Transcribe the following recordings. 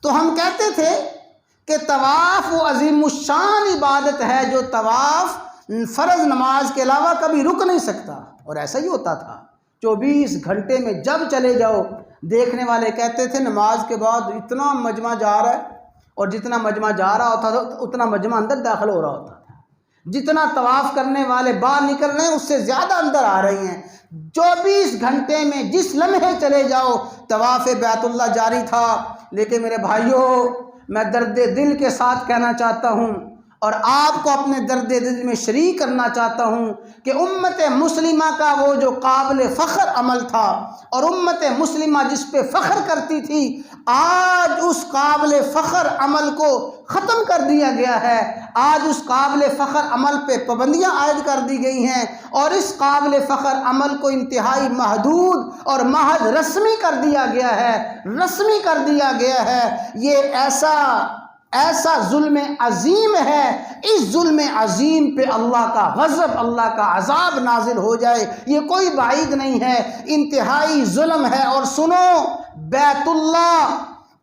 تو ہم کہتے تھے کہ طواف وہ عظیم الشان عبادت ہے جو طواف فرض نماز کے علاوہ کبھی رک نہیں سکتا، اور ایسا ہی ہوتا تھا 24 گھنٹے میں جب چلے جاؤ۔ دیکھنے والے کہتے تھے نماز کے بعد اتنا مجمع جا رہا ہے، اور جتنا مجمع جا رہا ہوتا تھا اتنا مجمع اندر داخل ہو رہا ہوتا تھا، جتنا طواف کرنے والے باہر نکل رہے ہیں اس سے زیادہ اندر آ رہی ہیں۔ 24 گھنٹے میں جس لمحے چلے جاؤ طواف بیت اللہ جاری تھا۔ لیکن میرے بھائیوں، میں درد دل کے ساتھ کہنا چاہتا ہوں اور آپ کو اپنے درد دل میں شریک کرنا چاہتا ہوں کہ امت مسلمہ کا وہ جو قابل فخر عمل تھا اور امت مسلمہ جس پہ فخر کرتی تھی، آج اس قابل فخر عمل کو ختم کر دیا گیا ہے۔ آج اس قابل فخر عمل پہ پابندیاں عائد کر دی گئی ہیں، اور اس قابل فخر عمل کو انتہائی محدود اور محض رسمی کر دیا گیا ہے، رسمی کر دیا گیا ہے۔ یہ ایسا ظلم عظیم ہے، اس ظلم عظیم پہ اللہ کا غضب، اللہ کا عذاب نازل ہو جائے، یہ کوئی بعید نہیں ہے، انتہائی ظلم ہے۔ اور سنو، بیت اللہ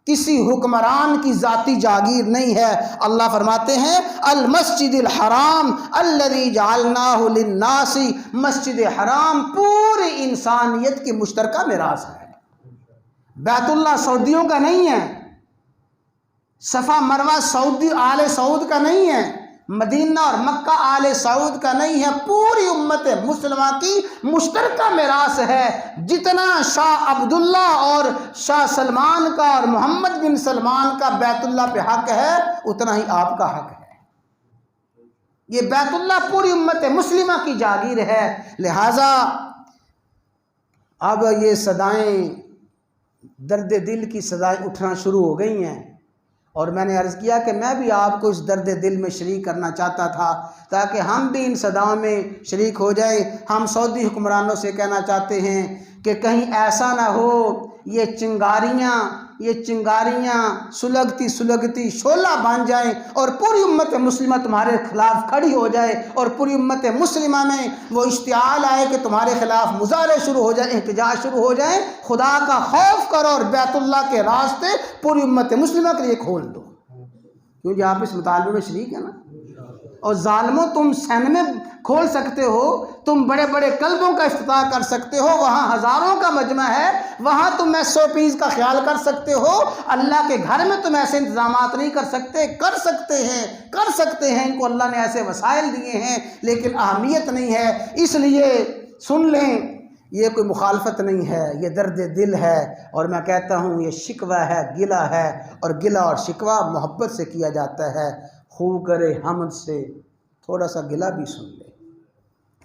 کسی حکمران کی ذاتی جاگیر نہیں ہے۔ اللہ فرماتے ہیں المسجد الحرام الذی جعلناہ للناس، مسجد حرام پوری انسانیت کی مشترکہ میراث ہے۔ بیت اللہ سعودیوں کا نہیں ہے، صفا مروہ سعودی آل سعود کا نہیں ہے، مدینہ اور مکہ آل سعود کا نہیں ہے، پوری امت مسلمہ کی مشترکہ میراث ہے۔ جتنا شاہ عبداللہ اور شاہ سلمان کا اور محمد بن سلمان کا بیت اللہ پہ حق ہے، اتنا ہی آپ کا حق ہے۔ یہ بیت اللہ پوری امت مسلمہ کی جاگیر ہے۔ لہٰذا اب یہ صدائیں، درد دل کی صدائیں اٹھنا شروع ہو گئی ہیں، اور میں نے عرض کیا کہ میں بھی آپ کو اس درد دل میں شریک کرنا چاہتا تھا تاکہ ہم بھی ان صداؤں میں شریک ہو جائیں۔ ہم سعودی حکمرانوں سے کہنا چاہتے ہیں کہ کہیں ایسا نہ ہو یہ چنگاریاں سلگتی شعلہ بن جائیں اور پوری امت مسلمہ تمہارے خلاف کھڑی ہو جائے، اور پوری امت مسلمہ میں وہ اشتعال آئے کہ تمہارے خلاف مظاہرے شروع ہو جائیں، احتجاج شروع ہو جائیں۔ خدا کا خوف کرو اور بیت اللہ کے راستے پوری امت مسلمہ کے لیے کھول دو، کیونکہ آپ اس مطالبے میں شریک ہیں نا۔ اور ظالموں، تم سین میں کھول سکتے ہو، تم بڑے بڑے کلبوں کا افتتاح کر سکتے ہو، وہاں ہزاروں کا مجمع ہے، وہاں تم SOPs کا خیال کر سکتے ہو۔ اللہ کے گھر میں تم ایسے انتظامات نہیں کر سکتے، کر سکتے ہیں، ان کو اللہ نے ایسے وسائل دیے ہیں، لیکن اہمیت نہیں ہے۔ اس لیے سن لیں، یہ کوئی مخالفت نہیں ہے، یہ درد دل ہے، اور میں کہتا ہوں یہ شکوہ ہے، گلہ ہے، اور گلہ اور شکوہ محبت سے کیا جاتا ہے۔ خو گرے حمد سے تھوڑا سا گلہ بھی سن لے،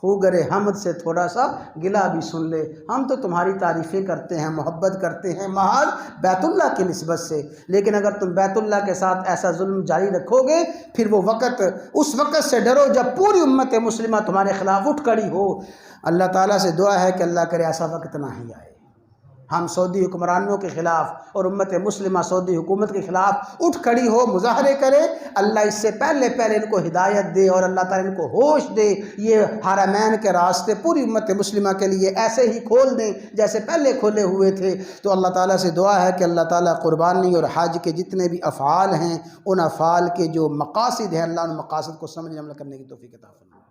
خو گرے حمد سے تھوڑا سا گلہ بھی سن لے۔ ہم تو تمہاری تعریفیں کرتے ہیں، محبت کرتے ہیں محض بیت اللہ کی نسبت سے، لیکن اگر تم بیت اللہ کے ساتھ ایسا ظلم جاری رکھو گے، پھر وہ وقت، اس وقت سے ڈرو جب پوری امت مسلمہ تمہارے خلاف اٹھ کھڑی ہو۔ اللہ تعالیٰ سے دعا ہے کہ اللہ کرے ایسا وقت نہ ہی آئے۔ ہم سعودی حکمرانوں کے خلاف اور امت مسلمہ سعودی حکومت کے خلاف اٹھ کھڑی ہو، مظاہرے کرے۔ اللہ اس سے پہلے ان کو ہدایت دے اور اللہ تعالیٰ ان کو ہوش دے، یہ حرمین کے راستے پوری امت مسلمہ کے لیے ایسے ہی کھول دیں جیسے پہلے کھولے ہوئے تھے۔ تو اللہ تعالیٰ سے دعا ہے کہ اللہ تعالیٰ قربانی اور حج کے جتنے بھی افعال ہیں، ان افعال کے جو مقاصد ہیں، اللہ ان مقاصد کو سمجھنے عمل کرنے کی توفیق عطا فرمائے۔